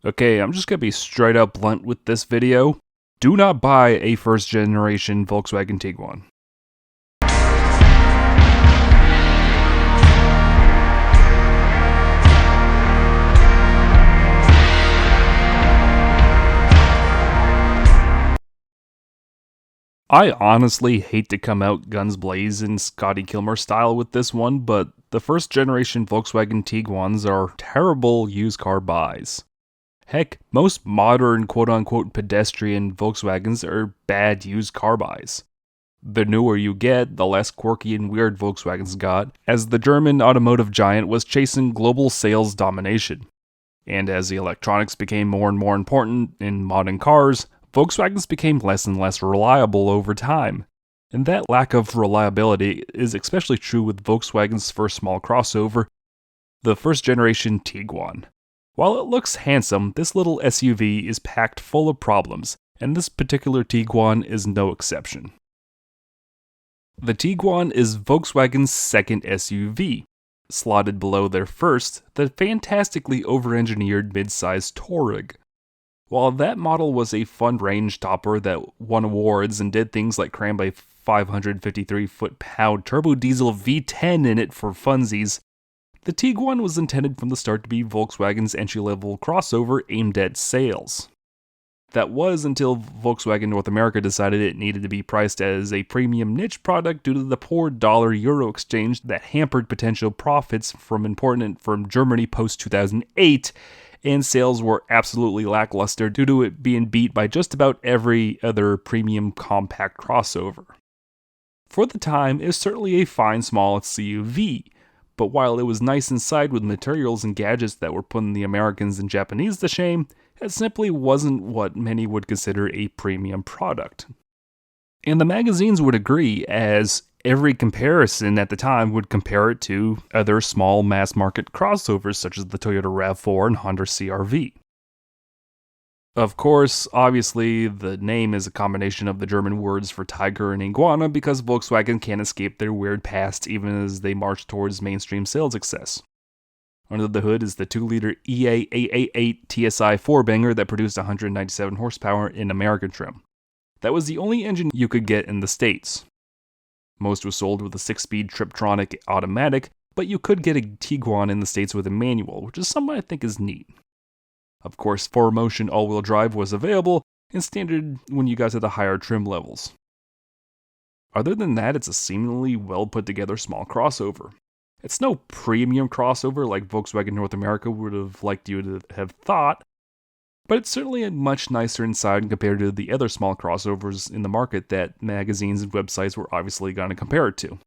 Okay, I'm just gonna be straight up blunt with this video. Do not buy a first generation Volkswagen Tiguan. I honestly hate to come out guns blazing Scotty Kilmer style with this one, but the first generation Volkswagen Tiguans are terrible used car buys. Heck, most modern quote-unquote pedestrian Volkswagens are bad used car buys. The newer you get, the less quirky and weird Volkswagens got, as the German automotive giant was chasing global sales domination. And as the electronics became more and more important in modern cars, Volkswagens became less and less reliable over time. And that lack of reliability is especially true with Volkswagen's first small crossover, the first generation Tiguan. While it looks handsome, this little SUV is packed full of problems, and this particular Tiguan is no exception. The Tiguan is Volkswagen's second SUV, slotted below their first, the fantastically over-engineered mid-size Touareg. While that model was a fun range topper that won awards and did things like cram a 553 foot-pound turbo diesel V10 in it for funsies, the Tiguan was intended from the start to be Volkswagen's entry-level crossover aimed at sales. That was until Volkswagen North America decided it needed to be priced as a premium niche product due to the poor dollar-euro exchange that hampered potential profits from importing from Germany post-2008, and sales were absolutely lackluster due to it being beat by just about every other premium compact crossover. For the time, it was certainly a fine small SUV, but while it was nice inside with materials and gadgets that were putting the Americans and Japanese to shame, it simply wasn't what many would consider a premium product. And the magazines would agree, as every comparison at the time would compare it to other small mass-market crossovers such as the Toyota RAV4 and Honda CR-V. Of course, obviously, the name is a combination of the German words for tiger and iguana because Volkswagen can't escape their weird past even as they march towards mainstream sales success. Under the hood is the 2-liter EA888 TSI 4-banger that produced 197 horsepower in American trim. That was the only engine you could get in the States. Most was sold with a 6-speed Triptronic automatic, but you could get a Tiguan in the States with a manual, which is something I think is neat. Of course, 4Motion all-wheel drive was available and standard when you got to the higher trim levels. Other than that, it's a seemingly well put together small crossover. It's no premium crossover like Volkswagen North America would have liked you to have thought, but it's certainly a much nicer inside compared to the other small crossovers in the market that magazines and websites were obviously going to compare it to.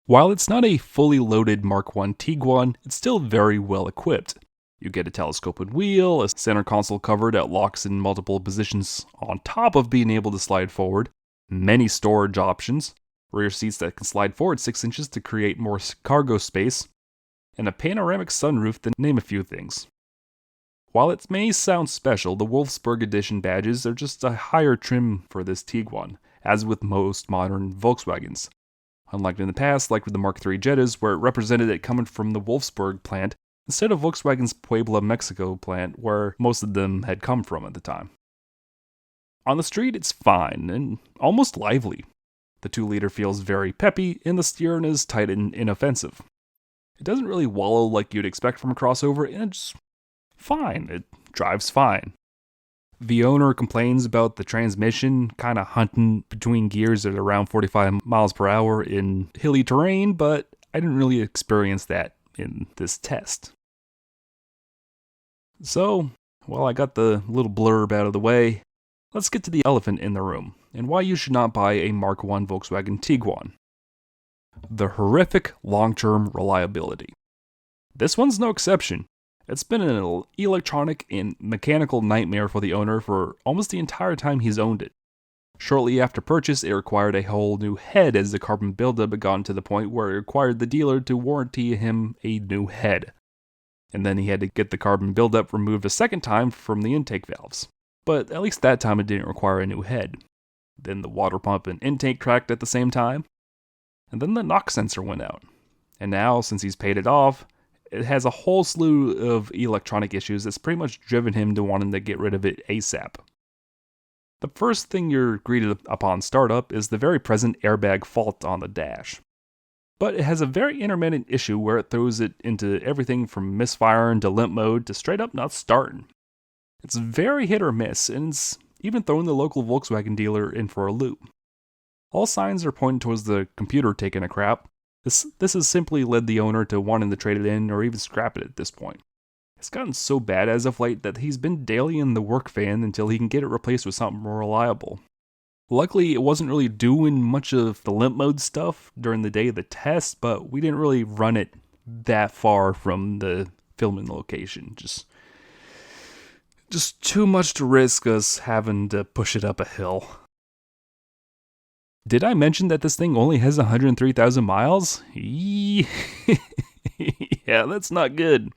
While it's not a fully loaded Mark I Tiguan, it's still very well equipped. You get a telescoping wheel, a center console cover that locks in multiple positions on top of being able to slide forward, many storage options, rear seats that can slide forward 6 inches to create more cargo space, and a panoramic sunroof to name a few things. While it may sound special, the Wolfsburg edition badges are just a higher trim for this Tiguan, as with most modern Volkswagens. Unlike in the past, like with the Mark III Jettas, where it represented it coming from the Wolfsburg plant, instead of Volkswagen's Puebla, Mexico plant, where most of them had come from at the time. On the street, it's fine, and almost lively. The 2-liter feels very peppy, and the steering is tight and inoffensive. It doesn't really wallow like you'd expect from a crossover, and it's fine. It drives fine. The owner complains about the transmission kind of hunting between gears at around 45 miles per hour in hilly terrain, but I didn't really experience that in this test. So, while I got the little blurb out of the way, let's get to the elephant in the room, and why you should not buy a Mark I Volkswagen Tiguan. The horrific long-term reliability. This one's no exception. It's been an electronic and mechanical nightmare for the owner for almost the entire time he's owned it. Shortly after purchase, it required a whole new head as the carbon buildup had gotten to the point where it required the dealer to warranty him a new head. And then he had to get the carbon buildup removed a second time from the intake valves. But at least that time it didn't require a new head. Then the water pump and intake cracked at the same time. And then the knock sensor went out. And now, since he's paid it off, it has a whole slew of electronic issues that's pretty much driven him to wanting to get rid of it ASAP. The first thing you're greeted upon startup is the very present airbag fault on the dash. But it has a very intermittent issue where it throws it into everything from misfiring to limp mode to straight up not starting. It's very hit or miss, and it's even throwing the local Volkswagen dealer in for a loop. All signs are pointing towards the computer taking a crap. This has simply led the owner to wanting to trade it in or even scrap it at this point. It's gotten so bad as of late that he's been daily in the work van until he can get it replaced with something more reliable. Luckily, it wasn't really doing much of the limp mode stuff during the day of the test, but we didn't really run it that far from the filming location. Just too much to risk us having to push it up a hill. Did I mention that this thing only has 103,000 miles? Yeah, that's not good.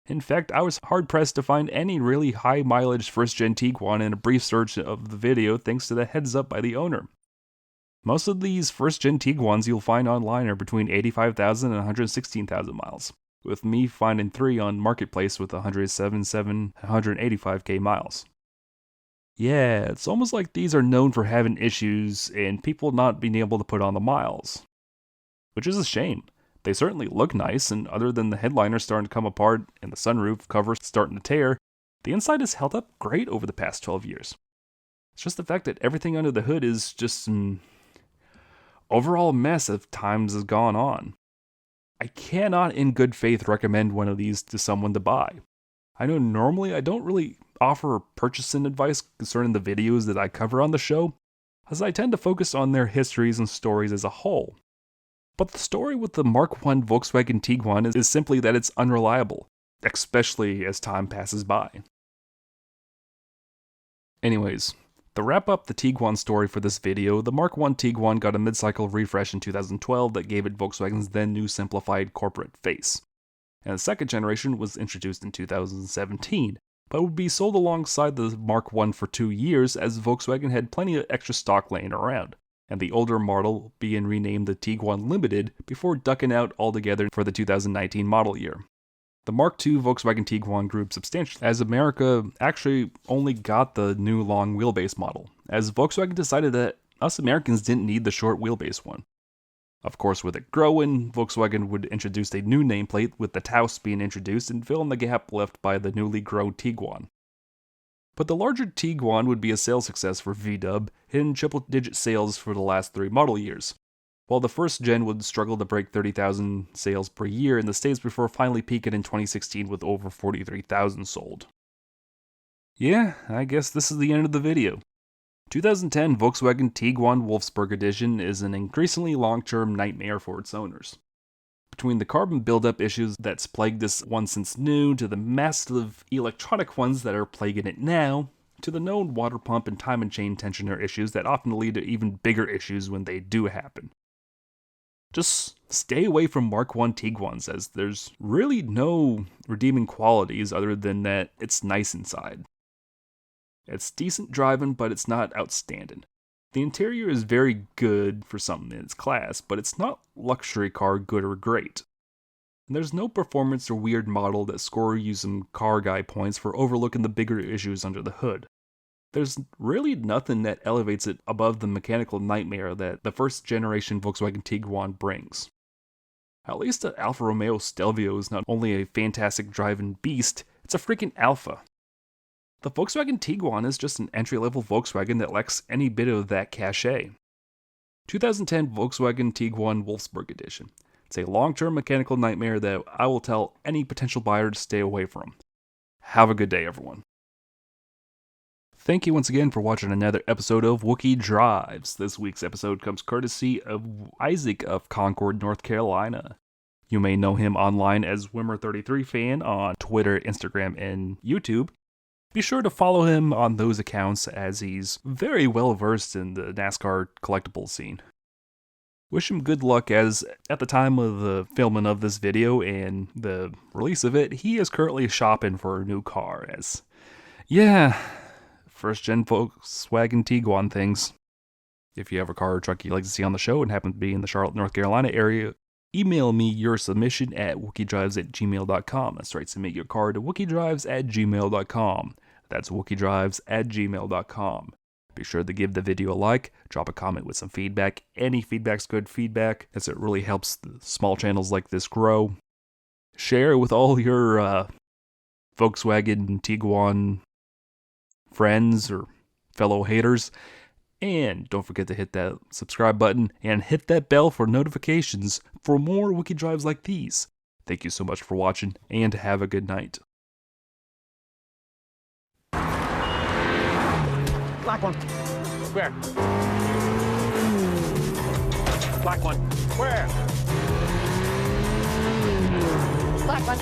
In fact, I was hard-pressed to find any really high-mileage first-gen Tiguan in a brief search of the video thanks to the heads-up by the owner. Most of these first-gen Tiguans you'll find online are between 85,000 and 116,000 miles, with me finding 3 on Marketplace with 177, 185k miles. Yeah, it's almost like these are known for having issues and people not being able to put on the miles. Which is a shame. They certainly look nice, and other than the headliner starting to come apart and the sunroof cover starting to tear, the inside has held up great over the past 12 years. It's just the fact that everything under the hood is just an overall mess as times has gone on. I cannot in good faith recommend one of these to someone to buy. I know normally I don't really offer purchasing advice concerning the videos that I cover on the show, as I tend to focus on their histories and stories as a whole. But the story with the Mark I Volkswagen Tiguan is simply that it's unreliable, especially as time passes by. Anyways, to wrap up the Tiguan story for this video, the Mark I Tiguan got a mid-cycle refresh in 2012 that gave it Volkswagen's then new simplified corporate face. And the second generation was introduced in 2017, but would be sold alongside the Mark I for 2 years as Volkswagen had plenty of extra stock laying around, and the older model being renamed the Tiguan Limited before ducking out altogether for the 2019 model year. The Mark II Volkswagen Tiguan grew substantially as America actually only got the new long wheelbase model, as Volkswagen decided that us Americans didn't need the short wheelbase one. Of course, with it growing, Volkswagen would introduce a new nameplate with the Taos being introduced and fill in the gap left by the newly grown Tiguan. But the larger Tiguan would be a sales success for VW, hitting triple-digit sales for the last 3 model years, while the first gen would struggle to break 30,000 sales per year in the States before finally peaking in 2016 with over 43,000 sold. Yeah, I guess this is the end of the video. 2010 Volkswagen Tiguan Wolfsburg Edition is an increasingly long-term nightmare for its owners. Between the carbon buildup issues that's plagued this one since new, to the massive electronic ones that are plaguing it now, to the known water pump and time and chain tensioner issues that often lead to even bigger issues when they do happen. Just stay away from Mark I Tiguans, as there's really no redeeming qualities other than that it's nice inside. It's decent driving, but it's not outstanding. The interior is very good for something in its class, but it's not luxury car good or great. And there's no performance or weird model that score you some car guy points for overlooking the bigger issues under the hood. There's really nothing that elevates it above the mechanical nightmare that the first generation Volkswagen Tiguan brings. At least the Alfa Romeo Stelvio is not only a fantastic driving beast, it's a freaking alpha. The Volkswagen Tiguan is just an entry-level Volkswagen that lacks any bit of that cachet. 2010 Volkswagen Tiguan Wolfsburg Edition. It's a long-term mechanical nightmare that I will tell any potential buyer to stay away from. Have a good day, everyone. Thank you once again for watching another episode of Wookie Drives. This week's episode comes courtesy of Isaac of Concord, North Carolina. You may know him online as Wimmer33fan on Twitter, Instagram, and YouTube. Be sure to follow him on those accounts as he's very well versed in the NASCAR collectibles scene. Wish him good luck, as at the time of the filming of this video and the release of it, he is currently shopping for a new car, as first gen Volkswagen Tiguan things. If you have a car or truck you'd like to see on the show and happen to be in the Charlotte, North Carolina area, Email me your submission at wookiedrives@gmail.com. That's right, submit your car to wookiedrives@gmail.com. That's wookiedrives@gmail.com. Be sure to give the video a like, drop a comment with some feedback. Any feedback's good feedback, as it really helps the small channels like this grow. Share it with all your Volkswagen Tiguan friends or fellow haters. And don't forget to hit that subscribe button and hit that bell for notifications for more Wookie Drives like these. Thank you so much for watching, and have a good night. Black one. Where? Black one. Where? Black one.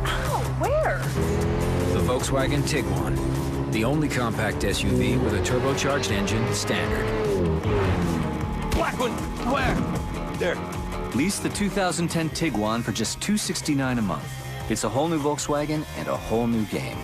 Ow, where? The Volkswagen Tiguan. The only compact SUV with a turbocharged engine standard. Black one. Where? There. Lease the 2010 Tiguan for just $269 a month. It's a whole new Volkswagen and a whole new game.